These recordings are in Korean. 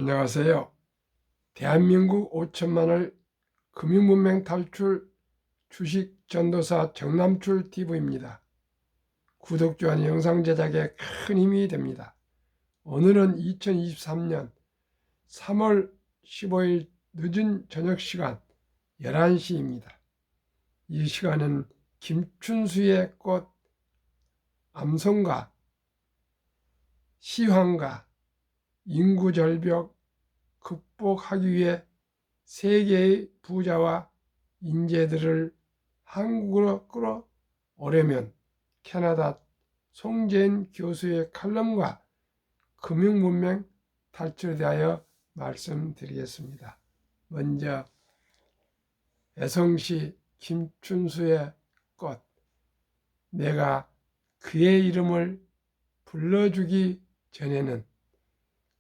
안녕하세요. 대한민국 5천만을 금융문맹 탈출 주식 전도사 정남출 TV입니다. 구독, 좋아요, 영상 제작에 큰 힘이 됩니다. 오늘은 2023년 3월 15일 늦은 저녁 시간 11시입니다. 이 시간은 김춘수의 꽃, 암송가, 시황가, 인구절벽 극복하기 위해 세계의 부자와 인재들을 한국으로 끌어오려면 캐나다 송재인 교수의 칼럼과 금융문맹 탈출에 대하여 말씀드리겠습니다. 먼저 애성시 김춘수의 꽃, 내가 그의 이름을 불러주기 전에는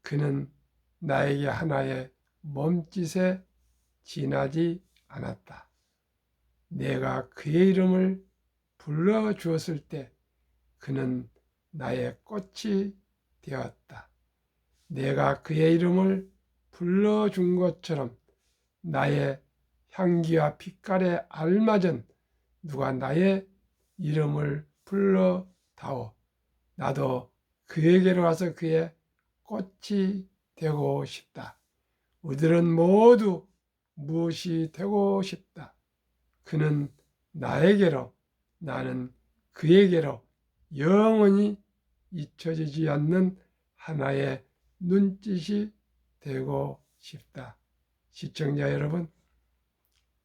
그는 나에게 하나의 몸짓에 지나지 않았다. 내가 그의 이름을 불러주었을 때 그는 나의 꽃이 되었다. 내가 그의 이름을 불러준 것처럼 나의 향기와 빛깔에 알맞은 누가 나의 이름을 불러다오. 나도 그에게로 가서 그의 꽃이 되고 싶다. 우리들은 모두 무엇이 되고 싶다. 그는 나에게로, 나는 그에게로 영원히 잊혀지지 않는 하나의 눈짓이 되고 싶다. 시청자 여러분,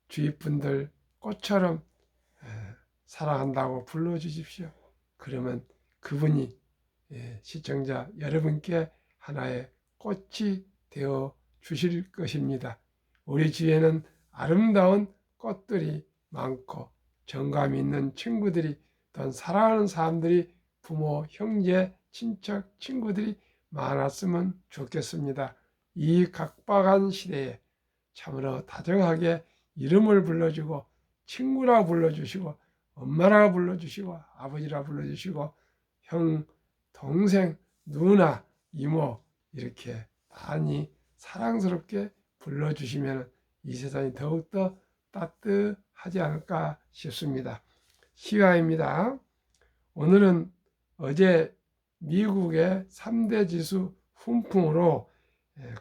주위 분들 꽃처럼 사랑한다고 불러주십시오. 그러면 그분이 시청자 여러분께 하나의 꽃이 되어 주실 것입니다. 우리 주위에는 아름다운 꽃들이 많고 정감 있는 친구들이, 또 사랑하는 사람들이, 부모, 형제, 친척, 친구들이 많았으면 좋겠습니다. 이 각박한 시대에 참으로 다정하게 이름을 불러주고 친구라 불러주시고 엄마라 불러주시고 아버지라 불러주시고 형, 동생, 누나, 이모 이렇게 많이 사랑스럽게 불러주시면 이 세상이 더욱더 따뜻하지 않을까 싶습니다. 시화입니다. 오늘은 어제 미국의 3대 지수 훈풍으로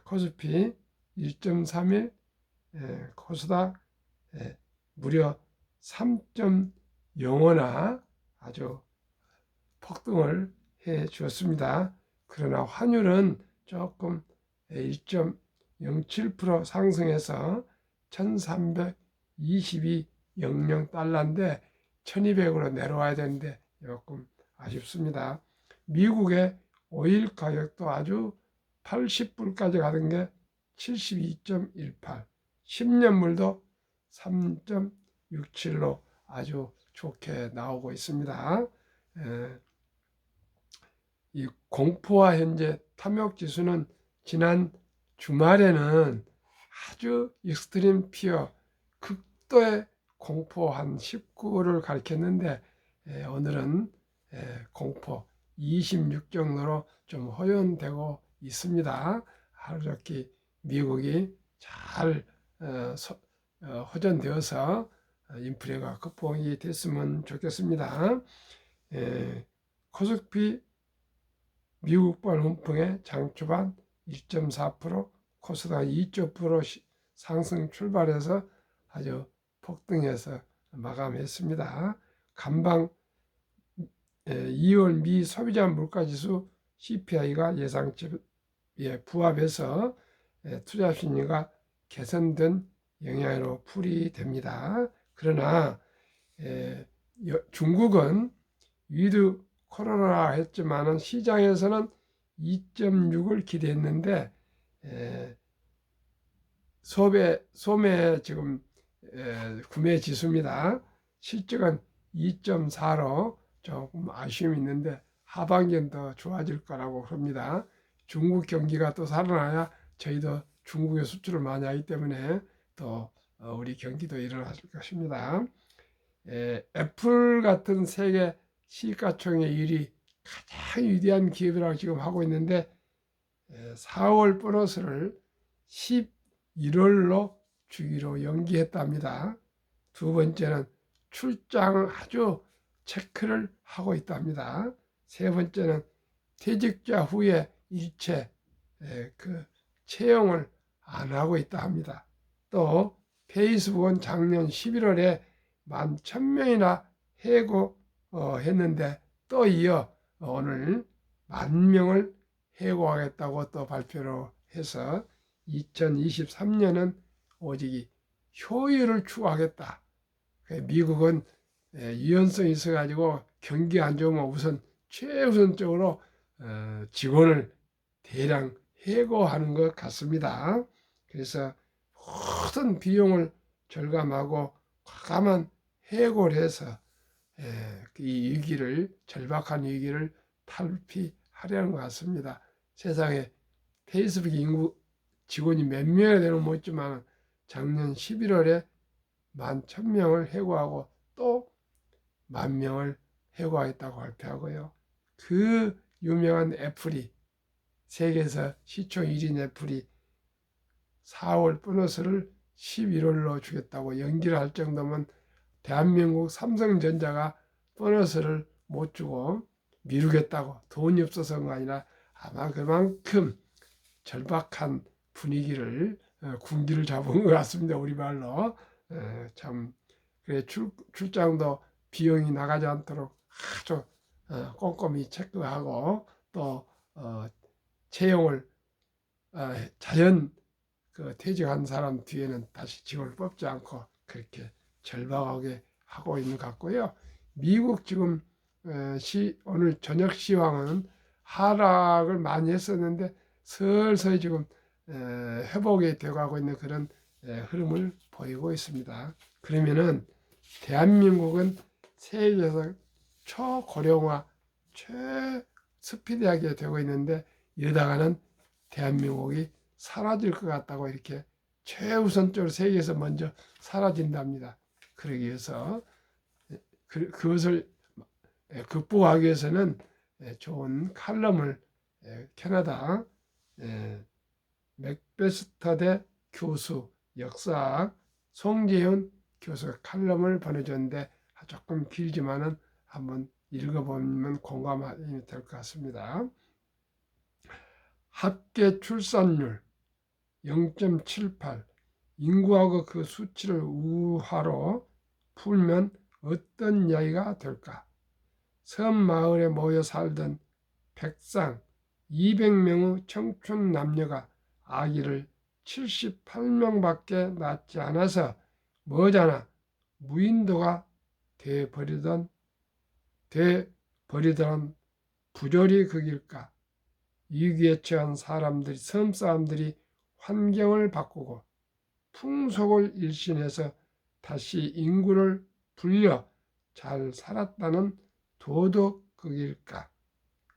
코스피 1.31, 코스닥 무려 3.05나 아주 폭등을 해 주었습니다. 그러나 환율은 조금 1.07% 상승해서 1322.00달러인데 1200으로 내려와야 되는데 조금 아쉽습니다. 미국의 오일 가격도 아주 80불까지 가던 게 72.18, 10년물도 3.67로 아주 좋게 나오고 있습니다. 이 공포와 현재 탐욕 지수는 지난 주말에는 아주 익스트림 피어, 극도의 공포 한 19를 가리켰는데 오늘은 공포 26 정도로 좀 호연되고 있습니다. 하루속히 미국이 잘 호전되어서 인플레가 극복이 됐으면 좋겠습니다. 코스피 미국발 훈풍의 장 초반 1.4%, 코스닥 2.9% 상승 출발해서 아주 폭등해서 마감했습니다. 간방 2월 미 소비자 물가지수 CPI가 예상치에 부합해서 투자 심리가 개선된 영향으로 풀이됩니다. 그러나 중국은 위드 코로나 했지만은 시장에서는 2.6을 기대했는데 소매 지금 구매 지수입니다. 실적은 2.4로 조금 아쉬움이 있는데 하반기는 더 좋아질 거라고 합니다. 중국 경기가 또 살아나야 저희도 중국에 수출을 많이 하기 때문에 또 우리 경기도 일어날 것입니다. 애플 같은 세계 시가총액 1위 가장 위대한 기업이라고 지금 하고 있는데 4월 보너스를 11월로 주기로 연기했답니다. 두 번째는 출장을 아주 체크를 하고 있답니다. 세 번째는 퇴직자 후에 일체 채용을 안 하고 있다 합니다. 또 페이스북은 작년 11월에 11,000명이나 해고했는데 또 이어 오늘 10,000명을 해고하겠다고 또 발표를 해서 2023년은 오직 효율을 추구하겠다. 미국은 유연성이 있어가지고 경기 안 좋으면 우선 최우선적으로 직원을 대량 해고하는 것 같습니다. 그래서 모든 비용을 절감하고 과감한 해고를 해서 이 위기를, 절박한 위기를 탈피하려는 것 같습니다. 세상에 페이스북 인구 직원이 몇 명이 되는 모르지만 작년 11월에 11,000명을 해고하고 또 10,000명을 해고하겠다고 발표하고요. 그 유명한 애플이, 세계에서 시총 1인 애플이 4월 보너스를 11월로 주겠다고 연기를 할 정도면 대한민국 삼성전자가 보너스를 못 주고 미루겠다고, 돈이 없어서 그런 거 아니라 아마 그만큼 절박한 분위기를, 군기를 잡은 것 같습니다. 우리말로. 참 그래, 출장도 비용이 나가지 않도록 아주 꼼꼼히 체크하고 또 채용을 자연 퇴직한 사람 뒤에는 다시 직원을 뽑지 않고 그렇게 절박하게 하고 있는 것 같고요. 미국 지금 오늘 저녁 시황은 하락을 많이 했었는데 슬슬 지금 회복이 되어가고 있는 그런 흐름을 보이고 있습니다. 그러면은 대한민국은 세계에서 초고령화, 최스피디하게 되고 있는데 이러다가는 대한민국이 사라질 것 같다고 이렇게 최우선적으로 세계에서 먼저 사라진답니다. 그러기 위해서 그것을 극복하기 위해서는 좋은 칼럼을 캐나다 맥베스터대 교수, 역사학 송재훈 교수가 칼럼을 보내줬는데 조금 길지만은 한번 읽어보면 공감이 될 것 같습니다. 합계 출산율 0.78, 인구하고 그 수치를 우화로 풀면 어떤 이야기가 될까? 섬 마을에 모여 살던 백상 200명의 청춘 남녀가 아기를 78명밖에 낳지 않아서 머지않아 무인도가 돼버리던 부조리 극일까? 위기에 처한 사람들이, 섬 사람들이 환경을 바꾸고 풍속을 일신해서 다시 인구를 불려 잘 살았다는 도덕극일까?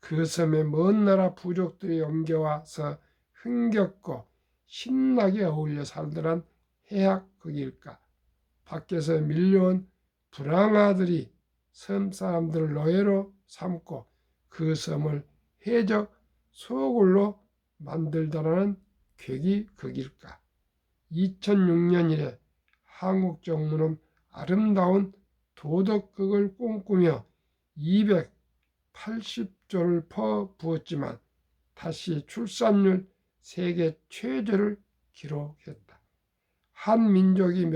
그 섬에 먼 나라 부족들이 옮겨와서 흥겹고 신나게 어울려 살더란 해학극일까? 밖에서 밀려온 불황아들이 섬 사람들을 노예로 삼고 그 섬을 해적 소굴로 만들더라는 괴기극일까? 2006년 이래 한국 정부는 아름다운 도덕극을 꿈꾸며 280조를 퍼부었지만 다시 출산율 세계 최저를 기록했다. 한 민족이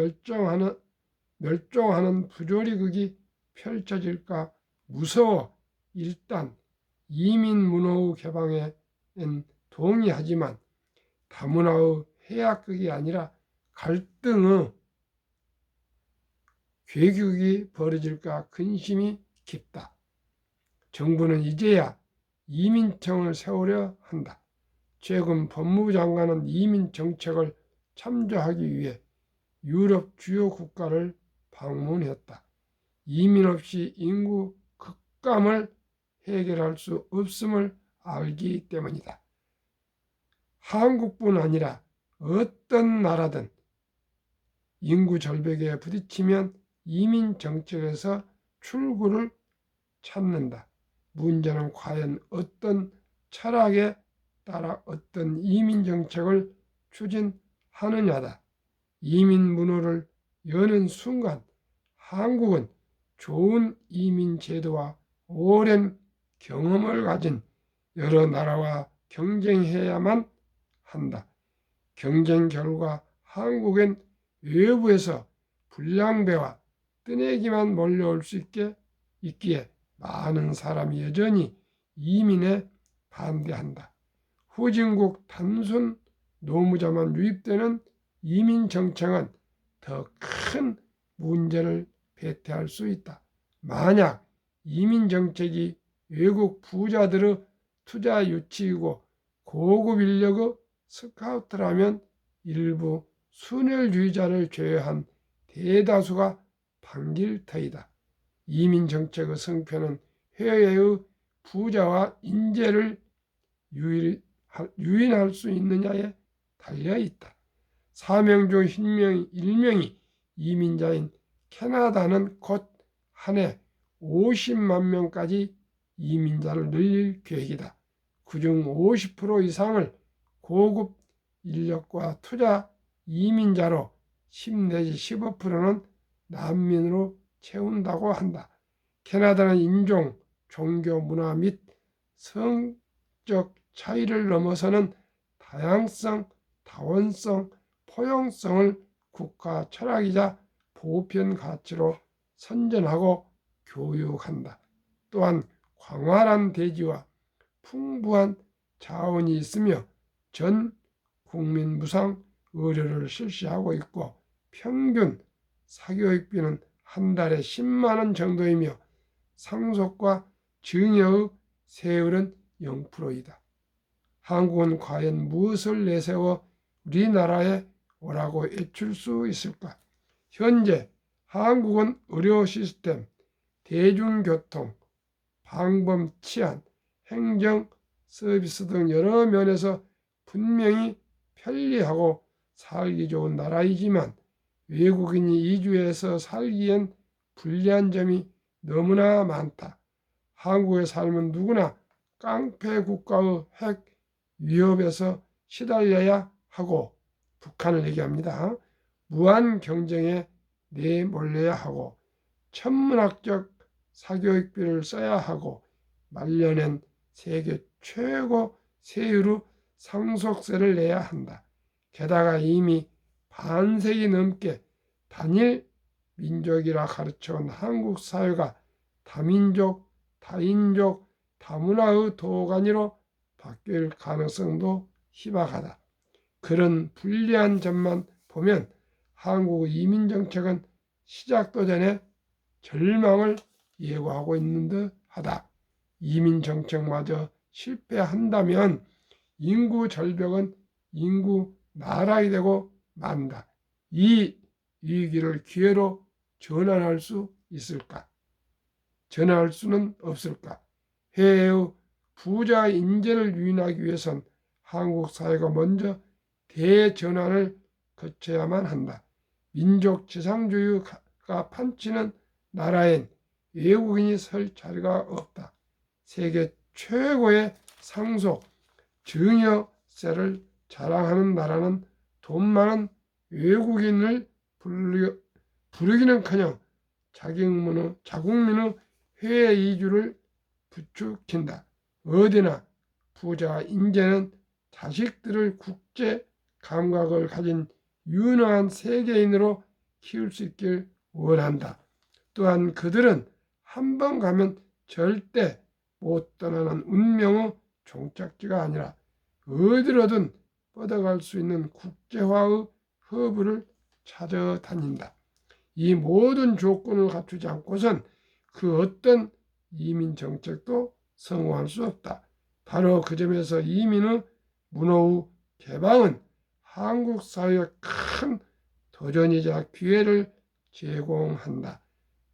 멸종하는 부조리극이 펼쳐질까 무서워 일단 이민 문호의 개방에는 동의하지만 다문화의 해악극이 아니라 갈등의 괴극이 벌어질까 근심이 깊다. 정부는 이제야 이민청을 세우려 한다. 최근 법무부 장관은 이민 정책을 참조하기 위해 유럽 주요 국가를 방문했다. 이민 없이 인구 급감을 해결할 수 없음을 알기 때문이다. 한국뿐 아니라 어떤 나라든 인구 절벽에 부딪히면 이민 정책에서 출구를 찾는다. 문제는 과연 어떤 철학에 따라 어떤 이민 정책을 추진하느냐다. 이민 문호를 여는 순간 한국은 좋은 이민 제도와 오랜 경험을 가진 여러 나라와 경쟁해야만 한다. 경쟁 결과 한국엔 외부에서 불량배와 뜨내기만 몰려올 수 있기에 많은 사람이 여전히 이민에 반대한다. 후진국 단순 노무자만 유입되는 이민 정책은 더 큰 문제를 배태할 수 있다. 만약 이민 정책이 외국 부자들의 투자 유치이고 고급 인력의 스카우트라면 일부 순혈주의자를 제외한 대다수가 반길 터이다. 이민 정책의 성패는 해외의 부자와 인재를 유인할 수 있느냐에 달려 있다. 4명 중 1명이 이민자인 캐나다는 곧 한 해 50만 명까지 이민자를 늘릴 계획이다. 그중 50% 이상을 고급 인력과 투자 이민자로 10 내지 15%는 난민으로 채운다고 한다. 캐나다는 인종, 종교, 문화 및 성적 차이를 넘어서는 다양성, 다원성, 포용성을 국가 철학이자 보편 가치로 선전하고 교육한다. 또한 광활한 대지와 풍부한 자원이 있으며 전 국민 무상 의료를 실시하고 있고 평균 사교육비는 한 달에 10만 원 정도이며 상속과 증여의 세율은 0%이다. 한국은 과연 무엇을 내세워 우리나라에 오라고 애출 수 있을까? 현재 한국은 의료 시스템, 대중교통, 방범 치안, 행정 서비스 등 여러 면에서 분명히 편리하고 살기 좋은 나라이지만 외국인이 이주해서 살기엔 불리한 점이 너무나 많다. 한국에 살면 누구나 깡패 국가의 핵 위협에서 시달려야 하고 북한을 얘기합니다. 무한 경쟁에 내몰려야 하고 천문학적 사교육비를 써야 하고 말년엔 세계 최고 세율의 상속세를 내야 한다. 게다가 이미 반세기 넘게 단일 민족이라 가르쳐온 한국 사회가 다민족, 다인족, 다문화의 도가니로 바뀔 가능성도 희박하다. 그런 불리한 점만 보면 한국 이민 정책은 시작도 전에 절망을 예고하고 있는 듯하다. 이민 정책마저 실패한다면 인구 절벽은 인구 나락이 되고 만다. 이 위기를 기회로 전환할 수 있을까? 전환할 수는 없을까? 해외의 부자 인재를 유인하기 위해선 한국 사회가 먼저 대전환을 거쳐야만 한다. 민족 지상주의가 판치는 나라엔 외국인이 설 자리가 없다. 세계 최고의 상속, 증여세를 자랑하는 나라는 돈 많은 외국인을 부르기는커녕 자국민의 해외 이주를 부추긴다. 어디나 부자와 인재는 자식들을 국제 감각을 가진 유능한 세계인으로 키울 수 있길 원한다. 또한 그들은 한 번 가면 절대 못 떠나는 운명의 종착지가 아니라 어디로든 뻗어갈 수 있는 국제화의 허브를 찾아다닌다. 이 모든 조건을 갖추지 않고선 그 어떤 이민 정책도 성공할 수 없다. 바로 그 점에서 이민의 문호의 개방은 한국 사회에 큰 도전이자 기회를 제공한다.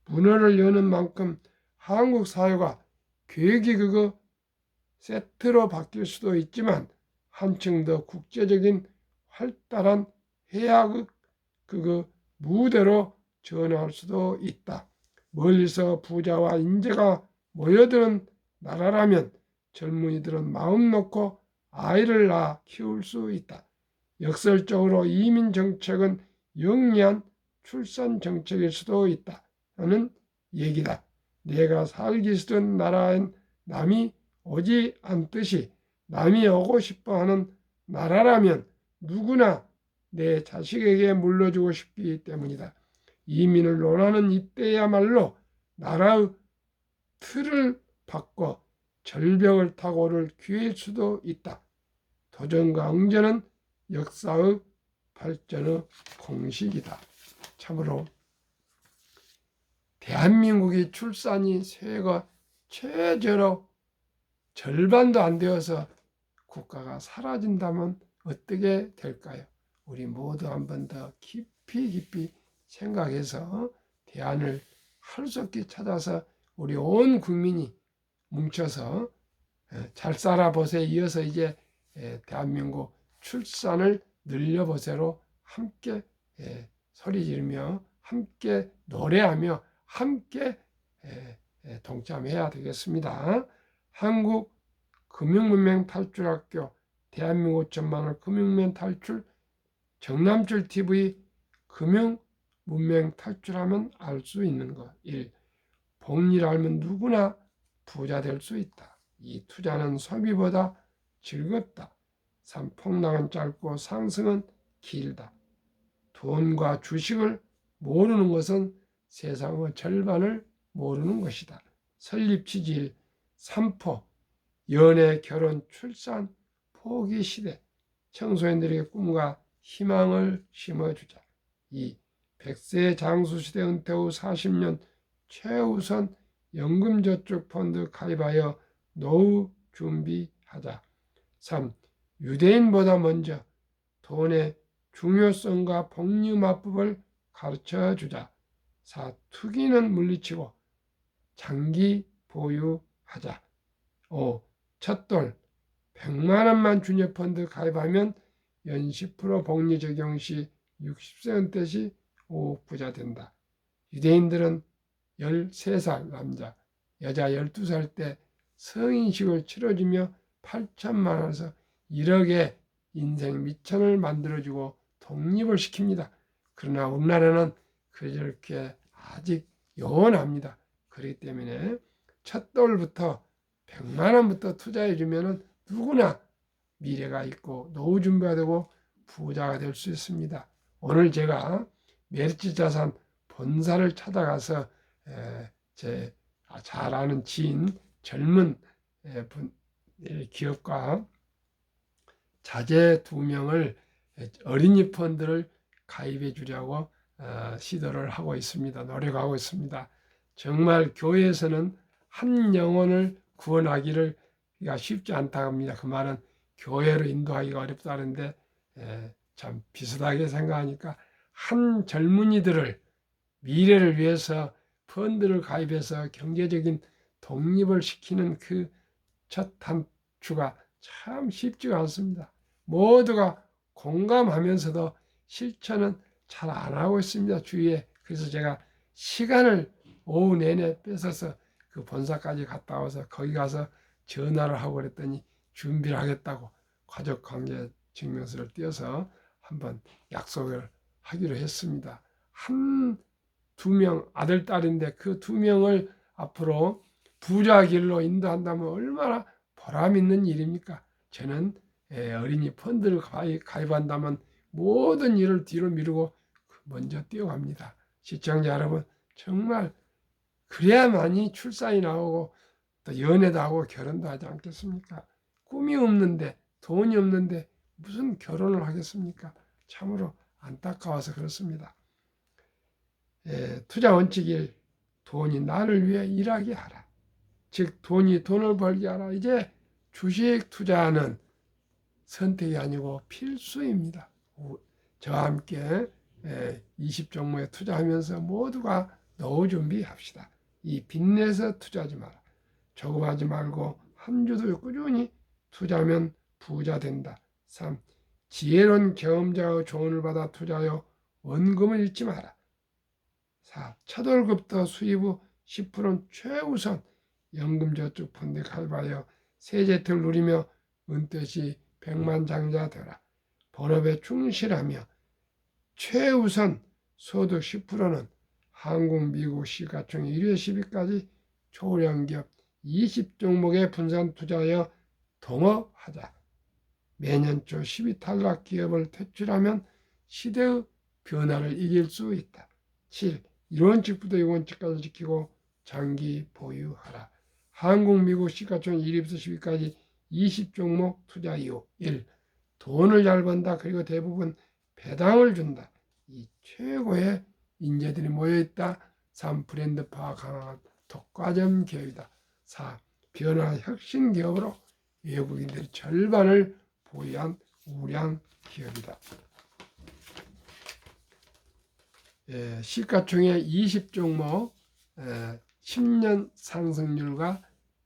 문호를 여는 만큼 한국 사회가 계획이 그거 세트로 바뀔 수도 있지만 한층 더 국제적인 활달한 해악의 그거 무대로 전환할 수도 있다. 멀리서 부자와 인재가 모여드는 나라라면 젊은이들은 마음 놓고 아이를 낳아 키울 수 있다. 역설적으로 이민 정책은 영리한 출산 정책일 수도 있다 하는 얘기다. 내가 살기 싫은 나라엔 남이 오지 않듯이 남이 오고 싶어하는 나라라면 누구나 내 자식에게 물려주고 싶기 때문이다. 이민을 논하는 이때야말로 나라의 틀을 바꿔 절벽을 타고 오를 기회일 수도 있다. 도전과 응전은 역사의 발전의 공식이다. 참으로 대한민국이 출산이 세계가 최저로 절반도 안 되어서 국가가 사라진다면 어떻게 될까요? 우리 모두 한 번 더 깊이 생각해서 대안을 하루속히 찾아서 우리 온 국민이 뭉쳐서 잘 살아보세요. 이어서 이제 대한민국 출산을 늘려보세요로 함께 소리 지르며 함께 노래하며 함께 동참해야 되겠습니다. 한국금융문맹 탈출학교 대한민국 전망을 금융문 탈출 정남출 TV 금융문맹 탈출하면 알 수 있는 것. 1. 복리를 알면 누구나 부자 될 수 있다. 2. 투자는 소비보다 즐겁다. 3. 폭락은 짧고 상승은 길다. 돈과 주식을 모르는 것은 세상의 절반을 모르는 것이다. 설립 취지 3포 연애, 결혼, 출산, 포기 시대 청소년들에게 꿈과 희망을 심어주자. 2. 100세 장수시대 은퇴 후 40년 최우선 연금저축펀드 가입하여 노후 준비하자. 3. 유대인보다 먼저 돈의 중요성과 복리마법을 가르쳐주자. 4. 투기는 물리치고 장기 보유하자. 5. 첫돌 100만 원만 주녀펀드 가입하면 연 10% 복리 적용 시 60세 은퇴 시 5억 부자 된다. 유대인들은 13살 남자, 여자 12살 때 성인식을 치러주며 8천만 원에서 1억의 인생 미천을 만들어주고 독립을 시킵니다. 그러나 우리나라는 그렇게 아직 요원합니다. 그렇기 때문에 첫 돌부터 100만 원부터 투자해주면 누구나 미래가 있고 노후 준비가 되고 부자가 될 수 있습니다. 오늘 제가 메리츠 자산 본사를 찾아가서 제 잘 아는 지인 젊은 기업가 자제 2명을 어린이 펀드를 가입해 주려고 시도를 하고 있습니다. 노력하고 있습니다. 정말 교회에서는 한 영혼을 구원하기를 쉽지 않다고 합니다. 그 말은 교회로 인도하기가 어렵다는데 참 비슷하게 생각하니까 한 젊은이들을 미래를 위해서 펀드를 가입해서 경제적인 독립을 시키는 그 첫 단추가 참 쉽지가 않습니다. 모두가 공감하면서도 실천은 잘 안 하고 있습니다. 주위에. 그래서 제가 시간을 오후 내내 뺏어서 그 본사까지 갔다 와서 거기 가서 전화를 하고 그랬더니 준비를 하겠다고 가족관계 증명서를 띄어서 한번 약속을 하기로 했습니다. 두 명 아들, 딸인데 그 2명을 앞으로 부자 길로 인도한다면 얼마나 보람 있는 일입니까? 저는 어린이 펀드를 가입한다면 모든 일을 뒤로 미루고 먼저 뛰어갑니다. 시청자 여러분, 정말 그래야만이 출산이 나오고 또 연애도 하고 결혼도 하지 않겠습니까? 꿈이 없는데 돈이 없는데 무슨 결혼을 하겠습니까? 참으로 안타까워서 그렇습니다. 투자 원칙 1. 돈이 나를 위해 일하게 하라. 즉 돈이 돈을 벌게 하라. 이제 주식 투자는 선택이 아니고 필수입니다. 저와 함께 20종목에 투자하면서 모두가 노후 준비합시다. 이 빚내서 투자하지 마라. 조급하지 말고 한 주도 꾸준히 투자하면 부자 된다. 3. 지혜로운 경험자의 조언을 받아 투자하여 원금을 잃지 마라. 4. 첫 월급부터 수입 후 10%는 최우선 연금저축펀드에 가입하여 세제 혜택을 누리며 은퇴시 백만장자 되라. 본업에 충실하며 최우선 소득 10%는 한국, 미국, 시가총 1회 10위까지 초량기업 20종목에 분산 투자하여 동업하자. 매년 초 10위 탈락 기업을 퇴출하면 시대의 변화를 이길 수 있다. 7. 1원칙부터 6원칙까지 지키고 장기 보유하라. 한국, 미국 시가총 1위부터 10위까지 20종목 투자 이유. 1. 돈을 잘 번다. 그리고 대부분 배당을 준다. 이 최고의 인재들이 모여있다. 3. 브랜드화 강한 독과점 기업이다. 4. 변화 혁신 기업으로 외국인들이 절반을 보유한 우량 기업이다. 시가총액 20종목 10년 상승률과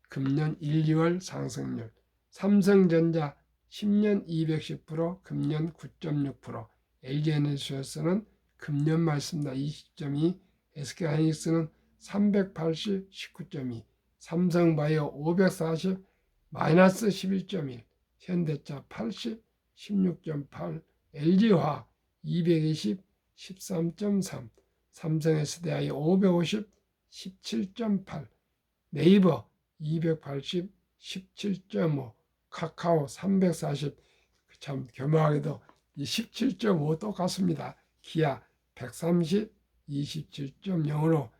금년 1, 2월 상승률. 삼성전자 10년 210%, 금년 9.6%, LG에너지솔루션은 금년 말씀다 20.2%, SK하이닉스는 380, 19.2%, 삼성바이오 540, 마이너스 11.1%, 현대차 80, 16.8%, LG화학 220, 13.3%, 삼성 SDI 550, 17.8%, 네이버 280, 17.5%, 카카오 340, 참 교묘하게도 17.5 똑같습니다. 기아 130, 27.0으로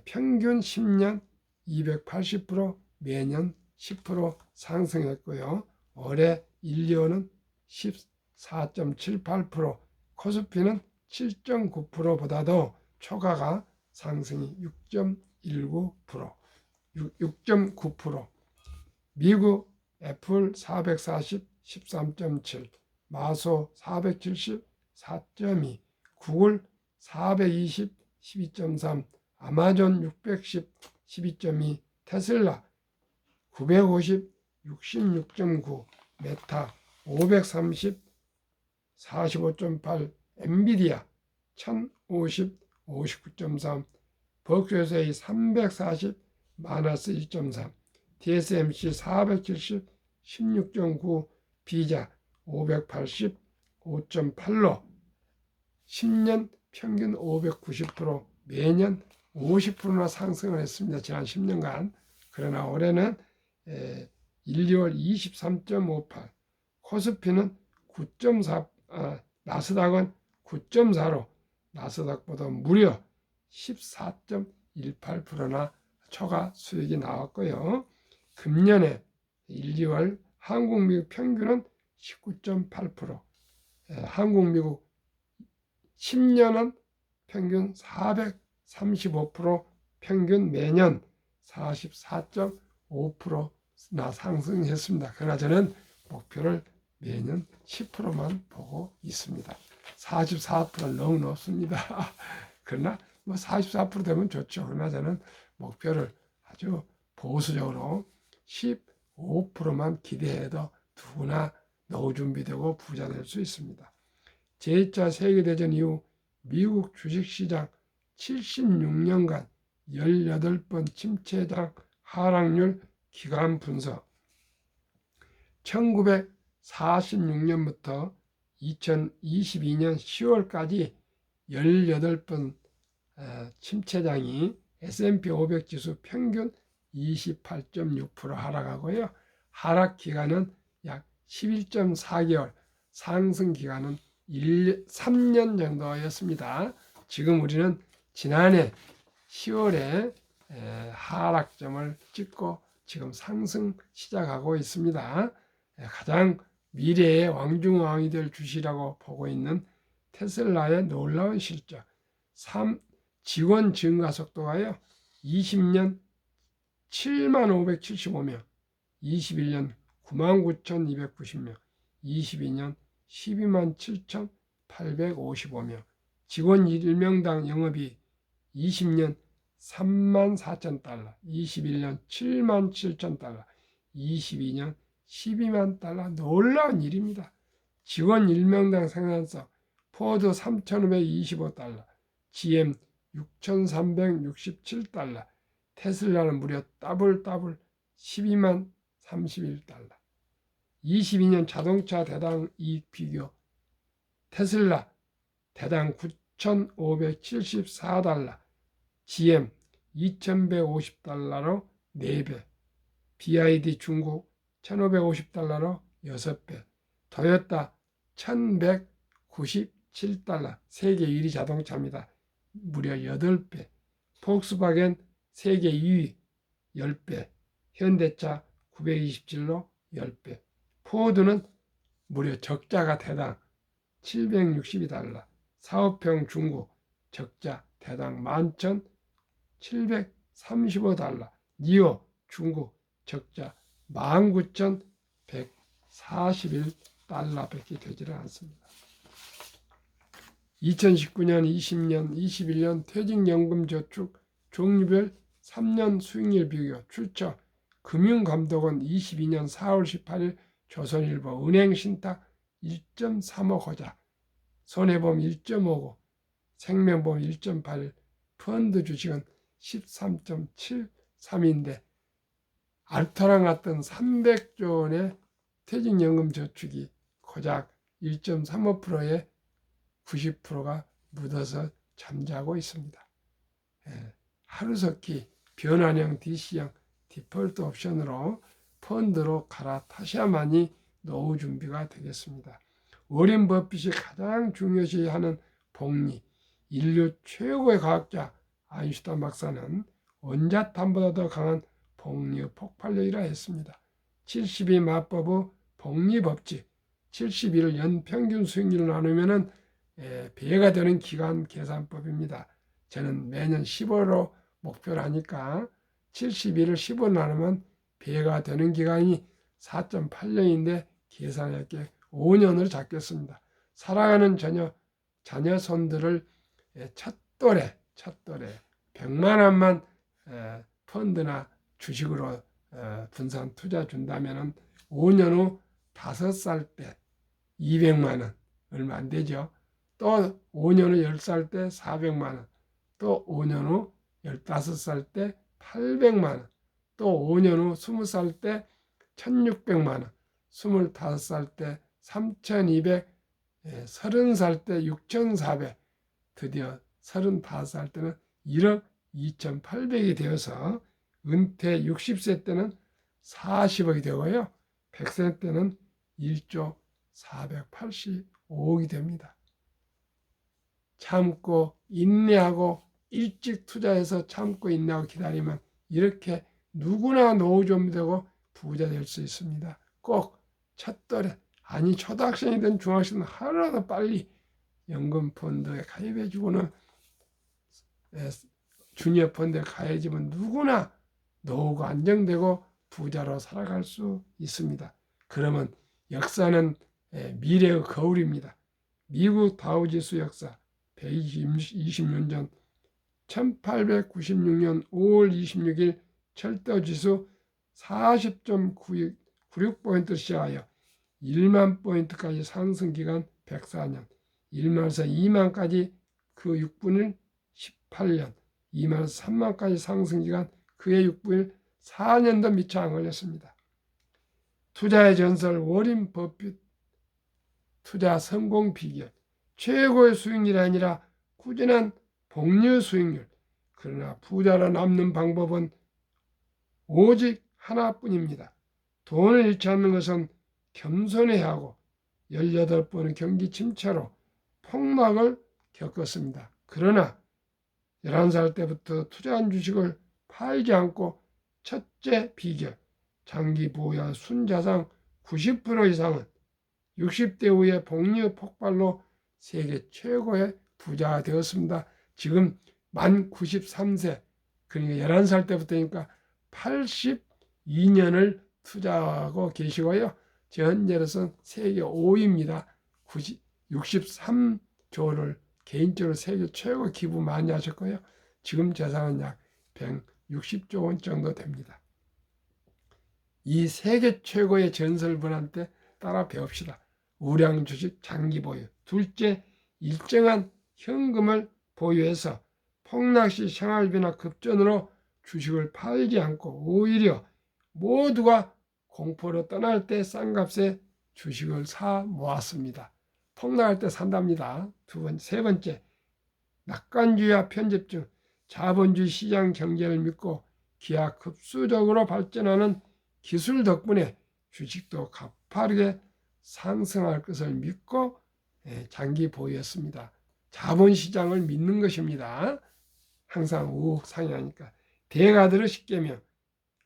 평균 10년 280%, 매년 10% 상승했고요. 올해 1, 2월은 14.78%, 코스피는 7.9%보다도 초가가 상승이 6.19%, 6.9%, 미국 애플 440, 13.7, 마소 470, 4.2, 구글 420, 12.3, 아마존 610, 12.2, 테슬라 950, 66.9, 메타 530, 45.8, 엔비디아 1050, 59.3, 버크셔이 340, 마이너스 1.3, TSMC 470, 16.9, 비자 580, 5.8로 10년 평균 590%, 매년 50%나 상승을 했습니다. 지난 10년간. 그러나 올해는 1, 2월 23.58, 코스피는 9.4, 나스닥은 9.4로 나스닥보다 무려 14.18%나 초과 수익이 나왔고요. 금년에 1, 2월 한국, 미국 평균은 19.8%, 한국, 미국 10년은 평균 435%, 평균 매년 44.5%나 상승했습니다. 그러나 저는 목표를 매년 10%만 보고 있습니다. 44%는 너무 높습니다. 그러나 44% 되면 좋죠. 그러나 저는 목표를 아주 보수적으로 15%만 기대해도 누구나 노후 준비되고 부자 될 수 있습니다. 제2차 세계대전 이후 미국 주식시장 76년간 18번 침체장 하락률 기간 분석. 1946년부터 2022년 10월까지 18번 침체장이 S&P 500 지수 평균 28.6% 하락하고요. 하락 기간은 약 11.4개월, 상승 기간은 3년 정도였습니다. 지금 우리는 지난해 10월에 하락점을 찍고 지금 상승 시작하고 있습니다. 가장 미래의 왕중왕이 될 주식이라고 보고 있는 테슬라의 놀라운 실적. 직원 증가 속도가요. 20년 7575명, 21년 99,290명, 22년 127,855명, 직원 1명당 영업이 20년 34,000달러, 21년 77,000달러, 22년 12만 달러. 놀라운 일입니다. 직원 1명당 생산성 포드 3,525달러, GM 6,367달러, 테슬라는 무려 더블 12만 31달러. 22년 자동차 대당 이익 비교. 테슬라 대당 9,574달러, GM 2,150달러로 4배, BYD 중국 1,550달러로 6배, 토요타 1,197달러, 세계 1위 자동차입니다. 무려 8배, 폭스바겐 세계 2위 10배, 현대차 927로 10배, 포드는 무려 적자가 대당 762달러, 사업형 중국 적자 대당 11,735달러, 니오 중국 적자 19,141달러밖에 되지를 않습니다. 2019년, 20년, 21년 퇴직연금저축 종류별 3년 수익률 비교. 출처 금융감독원 22년 4월 18일 조선일보. 은행신탁 1.35 거자, 손해보험 1.59, 생명보험 1.81, 펀드 주식은 13.73인데 알토랑 같은 300조 원의 퇴직연금 저축이 고작 1.35%에 90%가 묻어서 잠자고 있습니다. 하루속히 변환형 DC형 디폴트 옵션으로 펀드로 갈아타셔야만이 노후 준비가 되겠습니다. 워렌 버핏이 가장 중요시하는 복리, 인류 최고의 과학자 아인슈타인 박사는 원자탄보다 더 강한 복리의 폭발력이라 했습니다. 72 마법의 복리 법칙, 71을 연평균 수익률을 나누면 배가 되는 기간 계산법입니다. 저는 매년 15로 목표를 하니까 71을 15로 나누면 배가 되는 기간이 4.8년인데 계산할게 5년으로 잡겠습니다. 살아가는 자녀 손들을 첫돌에 100만 원만 펀드나 주식으로 분산 투자 준다면 5년 후 5살 때 200만 원, 얼마 안 되죠. 또 5년 후 10살 때 400만 원, 또 5년 후 15살 때 800만 원, 또 5년 후 20살 때 1600만 원, 25살 때 3200, 30살 때 6400, 드디어 35살 때는 1억 2800이 되어서 은퇴 60세 때는 40억이 되고요. 100세 때는 1조 485억이 됩니다. 참고 인내하고 일찍 투자해서 참고 인내하고 기다리면 이렇게 누구나 노후 준비되고 부자 될 수 있습니다. 꼭 첫돌에, 아니 초등학생이든 중학생이든 하루라도 빨리 연금펀드에 가입해주고는 주니어 펀드에 가입해주면 누구나 노후가 안정되고 부자로 살아갈 수 있습니다. 그러면 역사는 미래의 거울입니다. 미국 다우지수 역사 120년 전 1896년 5월 26일 철도지수 40.96포인트 시작하여 1만 포인트까지 상승 기간 104년, 1만에서 2만까지 그 6분일 18년, 2만에서 3만까지 상승 기간 그의 6분일 4년도 미처 안 걸렸습니다. 투자의 전설 워렌 버핏 투자 성공 비결. 최고의 수익률이 아니라 꾸준한 복리 수익률. 그러나 부자로 남는 방법은 오직 하나뿐입니다. 돈을 잃지 않는 것은 겸손해야 하고 18번의 경기 침체로 폭락을 겪었습니다. 그러나 11살 때부터 투자한 주식을 팔지 않고 첫째 비결, 장기 보유와 순자산 90% 이상은 60대 후에 복리 폭발로 세계 최고의 부자가 되었습니다. 지금 만 93세, 그러니까 11살 때부터니까 82년을 투자하고 계시고요. 현재로서는 세계 5위입니다. 63조를 개인적으로 세계 최고 기부 많이 하셨고요. 지금 재산은 약 160조 원 정도 됩니다. 이 세계 최고의 전설분한테 따라 배웁시다. 우량 주식 장기 보유. 둘째, 일정한 현금을 보유해서 폭락시 생활비나 급전으로 주식을 팔지 않고 오히려 모두가 공포로 떠날 때 싼 값에 주식을 사 모았습니다. 폭락할 때 산답니다. 세 번째, 낙관주의와 편집증, 자본주의 시장 경제를 믿고 기하급수적으로 발전하는 기술 덕분에 주식도 가파르게 상승할 것을 믿고 장기 보유했습니다. 자본시장을 믿는 것입니다. 항상 우상향하니까. 대가들의 10계명,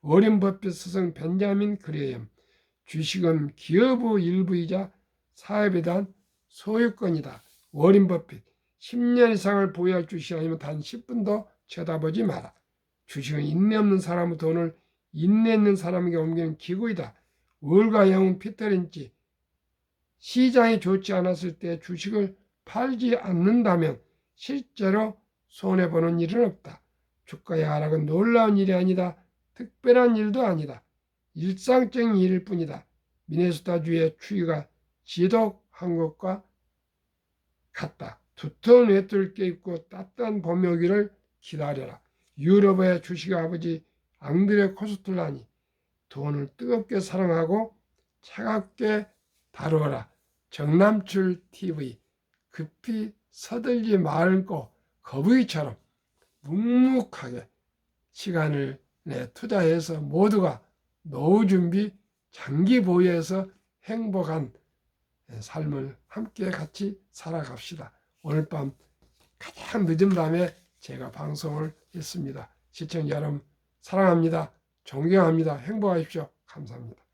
워렌 버핏 스승 벤자민 그레엄, 주식은 기업의 일부이자 사업에 대한 소유권이다. 워렌 버핏, 10년 이상을 보유할 주식 아니면 단 10분도 쳐다보지 마라. 주식은 인내 없는 사람의 돈을 인내 있는 사람에게 옮기는 기구이다. 월가 영웅 피터 린치, 시장이 좋지 않았을 때 주식을 팔지 않는다면 실제로 손해보는 일은 없다. 주가의 하락은 놀라운 일이 아니다. 특별한 일도 아니다. 일상적인 일일 뿐이다. 미네소타주의 추위가 지독한 것과 같다. 두터운 외투를 껴입고 따뜻한 봄이 오기를 기다려라. 유럽의 주식 아버지 앙드레 코스툴라니, 돈을 뜨겁게 사랑하고 차갑게 다루어라. 정남출 TV, 급히 서들지 말고 거북이처럼 묵묵하게 시간을 투자해서 모두가 노후 준비, 장기 보유해서 행복한 삶을 함께 같이 살아갑시다. 오늘 밤 가장 늦은 밤에 제가 방송을 했습니다. 시청자 여러분 사랑합니다. 존경합니다. 행복하십시오. 감사합니다.